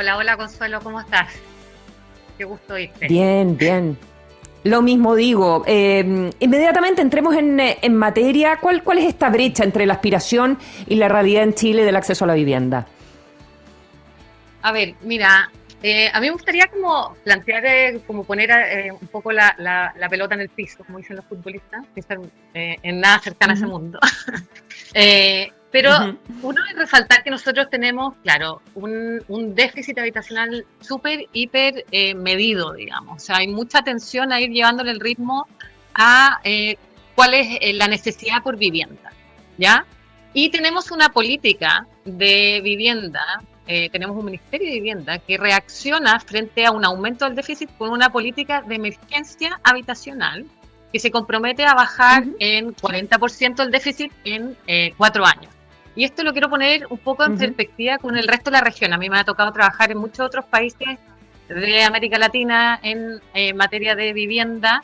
Hola, hola Consuelo, ¿cómo estás? Qué gusto oírte. Bien, bien. Lo mismo digo. Inmediatamente entremos en materia. ¿Cuál es esta brecha entre la aspiración y la realidad en Chile del acceso a la vivienda? A ver, mira, a mí me gustaría como plantear, como poner un poco la pelota en el piso, como dicen los futbolistas, que están en nada cercana a ese Ujú, mundo. Pero ujú, uno es resaltar que nosotros tenemos, claro, un déficit habitacional súper, hiper medido, digamos. O sea, hay mucha atención a ir llevándole el ritmo a cuál es la necesidad por vivienda, ¿ya? Y tenemos una política de vivienda, tenemos un Ministerio de Vivienda que reacciona frente a un aumento del déficit con una política de emergencia habitacional que se compromete a bajar ujú, en 40% el déficit en 4 años. Y esto lo quiero poner un poco en ujú, perspectiva con el resto de la región. A mí me ha tocado trabajar en muchos otros países de América Latina en materia de vivienda.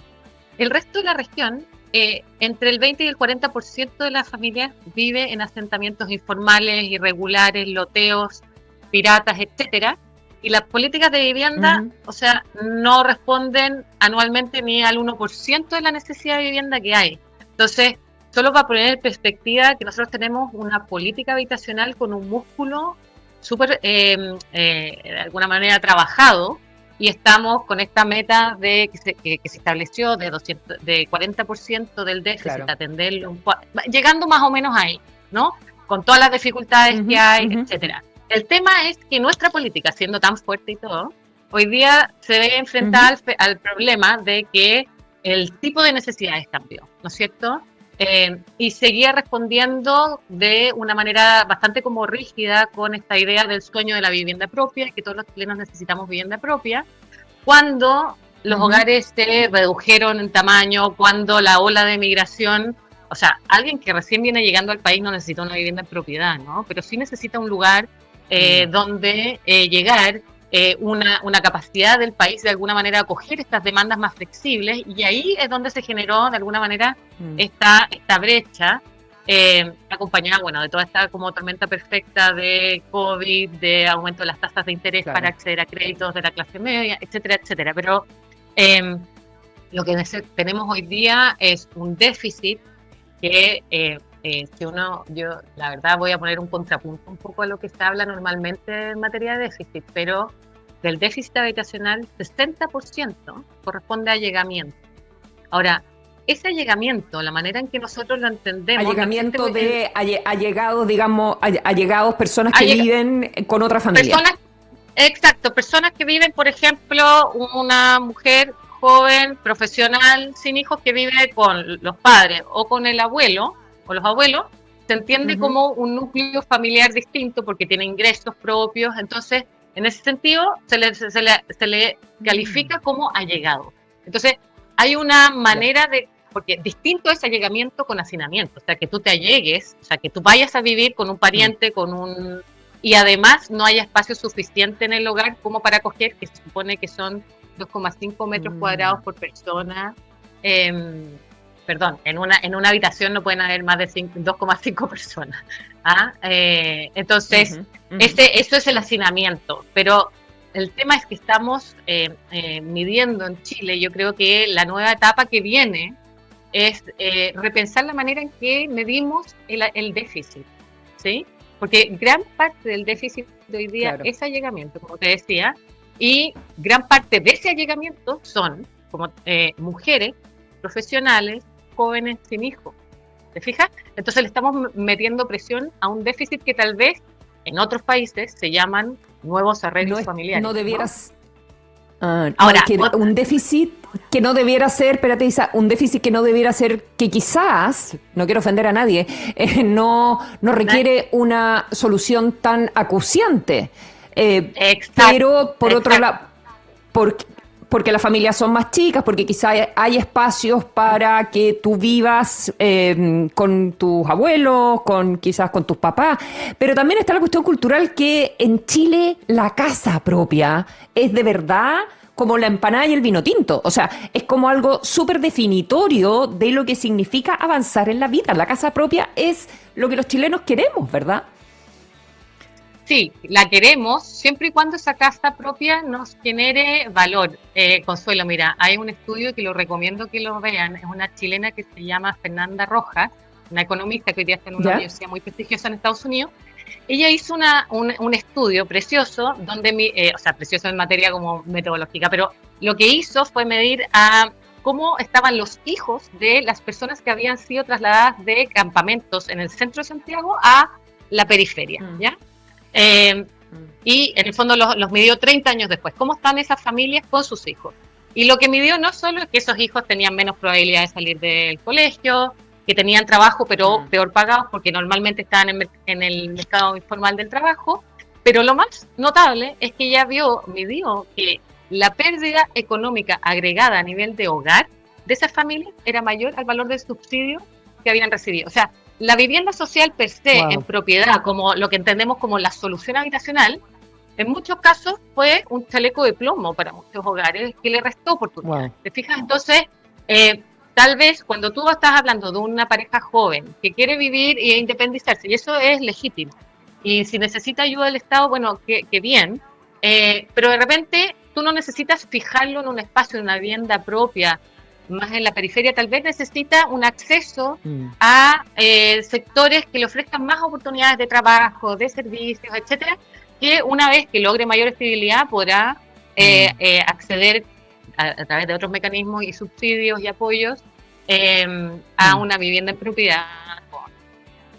El resto de la región, entre el 20 y el 40% de las familias vive en asentamientos informales, irregulares, loteos, piratas, etcétera. Y las políticas de vivienda, ujú. o sea, no responden anualmente ni al 1% de la necesidad de vivienda que hay. Entonces, solo para poner en perspectiva que nosotros tenemos una política habitacional con un músculo súper, de alguna manera, trabajado, y estamos con esta meta que se estableció de 200, de 40% del déficit, Claro. atenderlo, llegando más o menos ahí, ¿no? Con todas las dificultades que Ujú, hay, ujú. etcétera. El tema es que nuestra política, siendo tan fuerte y todo, hoy día se ve enfrentada Ujú. al problema de que el tipo de necesidades cambió, ¿no es cierto? Y seguía respondiendo de una manera bastante como rígida con esta idea del sueño de la vivienda propia, que todos los chilenos necesitamos vivienda propia, cuando los Ujú. hogares se redujeron en tamaño, cuando la ola de migración, o sea, alguien que recién viene llegando al país no necesita una vivienda en propiedad, ¿no? Pero sí necesita un lugar Mm, donde llegar, una capacidad del país de alguna manera acoger estas demandas más flexibles, y ahí es donde se generó de alguna manera mm. esta brecha, acompañada, bueno, de toda esta como tormenta perfecta de COVID, de aumento de las tasas de interés para Claro. acceder a créditos de la clase media, etcétera, etcétera. Pero eh, lo que tenemos hoy día es un déficit que yo la verdad voy a poner un contrapunto un poco a lo que se habla normalmente en materia de déficit, pero del déficit habitacional, 60% corresponde a allegamiento. Ahora, ese allegamiento, la manera en que nosotros lo entendemos, no existe Allegamiento de allegados, digamos, allegados, personas que allega, viven con otra familia. personas. Exacto, personas que viven, por ejemplo, una mujer joven, profesional, sin hijos, que vive con los padres o con el abuelo o los abuelos, se entiende Ujú, como un núcleo familiar distinto porque tiene ingresos propios. Entonces, en ese sentido, se le mm. califica como allegado. Entonces, hay una Ya. manera de, porque distinto es allegamiento con hacinamiento, o sea, que tú te allegues, o sea, que tú vayas a vivir con un Mm, pariente, y además no haya espacio suficiente en el hogar como para acoger, que se supone que son 2,5 metros mm. cuadrados por persona. Eh, Perdón, en una habitación no pueden haber más de 2,5 personas. ¿Ah? Entonces, Ujú, ujú. eso es el hacinamiento, pero el tema es que estamos midiendo en Chile. Yo creo que la nueva etapa que viene es repensar la manera en que medimos el déficit, ¿sí? Porque gran parte del déficit de hoy día Claro. es allegamiento, como te decía, y gran parte de ese allegamiento son como mujeres profesionales, jóvenes sin hijos. ¿Te fijas? Entonces le estamos metiendo presión a un déficit que tal vez en otros países se llaman nuevos No arreglos es, no familiares, ¿no? debieras. No, es Ahora, que un déficit que no debiera ser, espérate, Isa, un déficit que no debiera ser, que quizás, no quiero ofender a nadie, no requiere una solución tan acuciante. exacto, Pero por otro exacto. lado, por- porque las familias son más chicas, porque quizás hay espacios para que tú vivas con tus abuelos, quizás con tus papás, pero también está la cuestión cultural que en Chile la casa propia es de verdad como la empanada y el vino tinto. O sea, es como algo súper definitorio de lo que significa avanzar en la vida. La casa propia es lo que los chilenos queremos, ¿verdad? Sí, la queremos siempre y cuando esa casa propia nos genere valor. Consuelo, mira, hay un estudio que lo recomiendo que lo vean, es una chilena que se llama Fernanda Rojas, una economista que hoy día está en una ¿Ya? universidad muy prestigiosa en Estados Unidos. Ella hizo un estudio precioso, donde o sea, precioso en materia como metodológica, pero lo que hizo fue medir a cómo estaban los hijos de las personas que habían sido trasladadas de campamentos en el centro de Santiago a la periferia, ¿ya? Eh, y en el fondo los midió 30 años después. ¿Cómo están esas familias con sus hijos? Y lo que midió no solo es que esos hijos tenían menos probabilidad de salir del colegio, que tenían trabajo pero peor pagados porque normalmente estaban en el mercado informal del trabajo, pero lo más notable es que ella midió que la pérdida económica agregada a nivel de hogar de esas familias era mayor al valor del subsidio que habían recibido. O sea, la vivienda social per se, en propiedad, como lo que entendemos como la solución habitacional, en muchos casos fue un chaleco de plomo para muchos hogares que le restó oportunidades. ¿Te fijas? Entonces, tal vez cuando tú estás hablando de una pareja joven que quiere vivir e independizarse, y eso es legítimo, y si necesita ayuda del Estado, bueno, que bien, pero de repente tú no necesitas fijarlo en un espacio, en una vivienda propia, más en la periferia, tal vez necesita un acceso a sectores que le ofrezcan más oportunidades de trabajo, de servicios, etcétera, que una vez que logre mayor estabilidad podrá acceder a través de otros mecanismos y subsidios y apoyos a una vivienda en propiedad,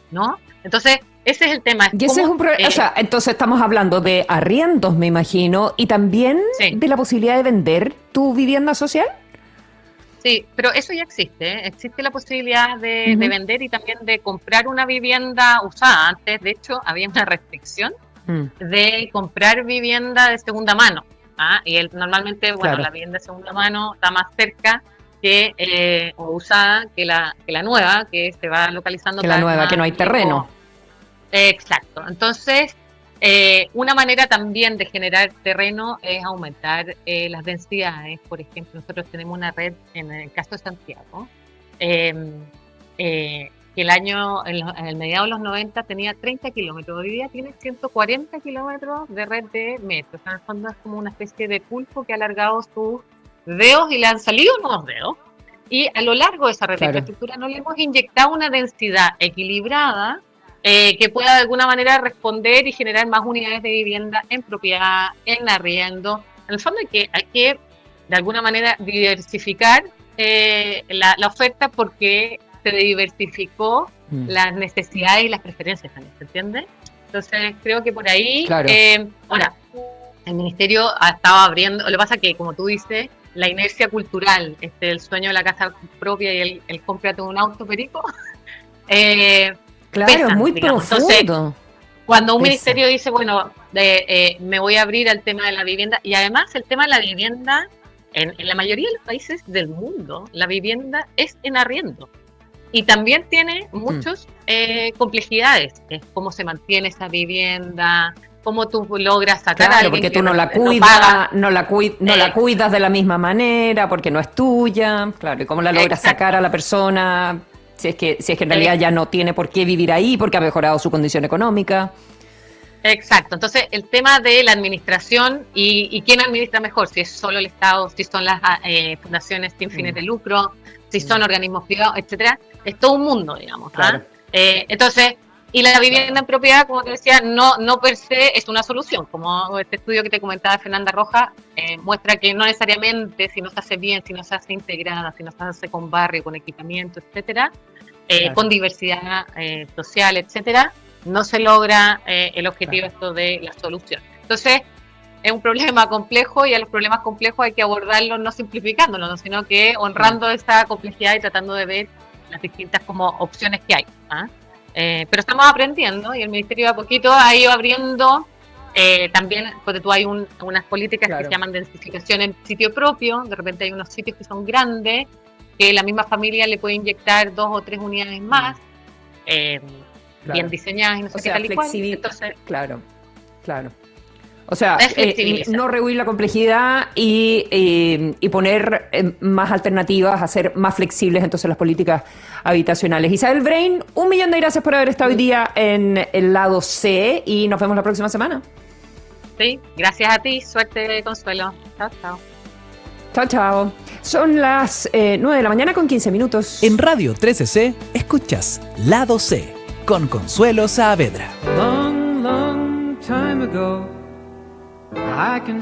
¿no? Entonces, ese es el tema. Y ese es un problema, o sea, entonces estamos hablando de arriendos, me imagino, y también de la posibilidad de vender tu vivienda social. Sí, pero eso ya existe, ¿eh? Existe la posibilidad de vender y también de comprar una vivienda usada. Antes, de hecho, había una restricción de comprar vivienda de segunda mano. Y normalmente, bueno, la vivienda de segunda mano está más cerca que o usada que la nueva, que se va localizando. Que la nueva, que no hay terreno. Exacto. Entonces, una manera también de generar terreno es aumentar las densidades. Por ejemplo, nosotros tenemos una red, en el caso de Santiago, que en el mediado de los 90 tenía 30 kilómetros, hoy día tiene 140 kilómetros de red de metro. O sea, en el fondo es como una especie de pulpo que ha alargado sus dedos y le han salido nuevos dedos. Y a lo largo de esa red de infraestructura no le hemos inyectado una densidad equilibrada que pueda de alguna manera responder y generar más unidades de vivienda en propiedad, en arriendo. En el fondo hay que de alguna manera diversificar la oferta porque se diversificó las necesidades y las preferencias también, ¿se entiende? Entonces creo que por ahí, ahora, el ministerio ha estado abriendo, lo que pasa que como tú dices, la inercia cultural, el sueño de la casa propia y el cómprate un auto perico, claro, pesan, muy digamos. profundo. Entonces, cuando un ministerio dice, bueno, me voy a abrir al tema de la vivienda, y además el tema de la vivienda, en la mayoría de los países del mundo, la vivienda es en arriendo. Y también tiene muchas complejidades, es cómo se mantiene esa vivienda, cómo tú logras sacar a alguien porque tú que no la cuidas, no la cuidas de la misma manera, porque no es tuya, claro, y cómo la logras sacar a la persona, si es que en realidad ya no tiene por qué vivir ahí, porque ha mejorado su condición económica. Exacto, entonces el tema de la administración y quién administra mejor, si es solo el Estado, si son las fundaciones sin fines de lucro, si son organismos privados, etcétera, es todo un mundo, digamos. Claro. Entonces, y la vivienda en propiedad, como te decía, no per se es una solución, como este estudio que te comentaba Fernanda Rojas muestra que no necesariamente si no se hace bien, si no se hace integrada, si no se hace con barrio, con equipamiento, etcétera, con diversidad social, etcétera, no se logra el objetivo esto de la solución. Entonces, es un problema complejo y a los problemas complejos hay que abordarlos no simplificándolos, ¿no? Sino que honrando esa complejidad y tratando de ver las distintas como opciones que hay. Pero estamos aprendiendo y el Ministerio de a poquito ha ido abriendo también, porque tú hay unas políticas que se llaman densificación en sitio propio, de repente hay unos sitios que son grandes, que la misma familia le puede inyectar 2 o 3 unidades más, bien diseñadas y no sé qué tal y cual. Entonces, claro. O sea, Es flexibilizar. no rehuir la complejidad y poner más alternativas, hacer más flexibles entonces las políticas habitacionales. Isabel Brain, 1.000.000 de gracias por haber estado hoy día en el lado C y nos vemos la próxima semana. Sí, gracias a ti. Suerte, Consuelo. Chao, chao. Chao, chao. Son las 9 de la mañana con 15 minutos. En Radio 13C escuchas Lado C con Consuelo Saavedra. Long, long time ago, I can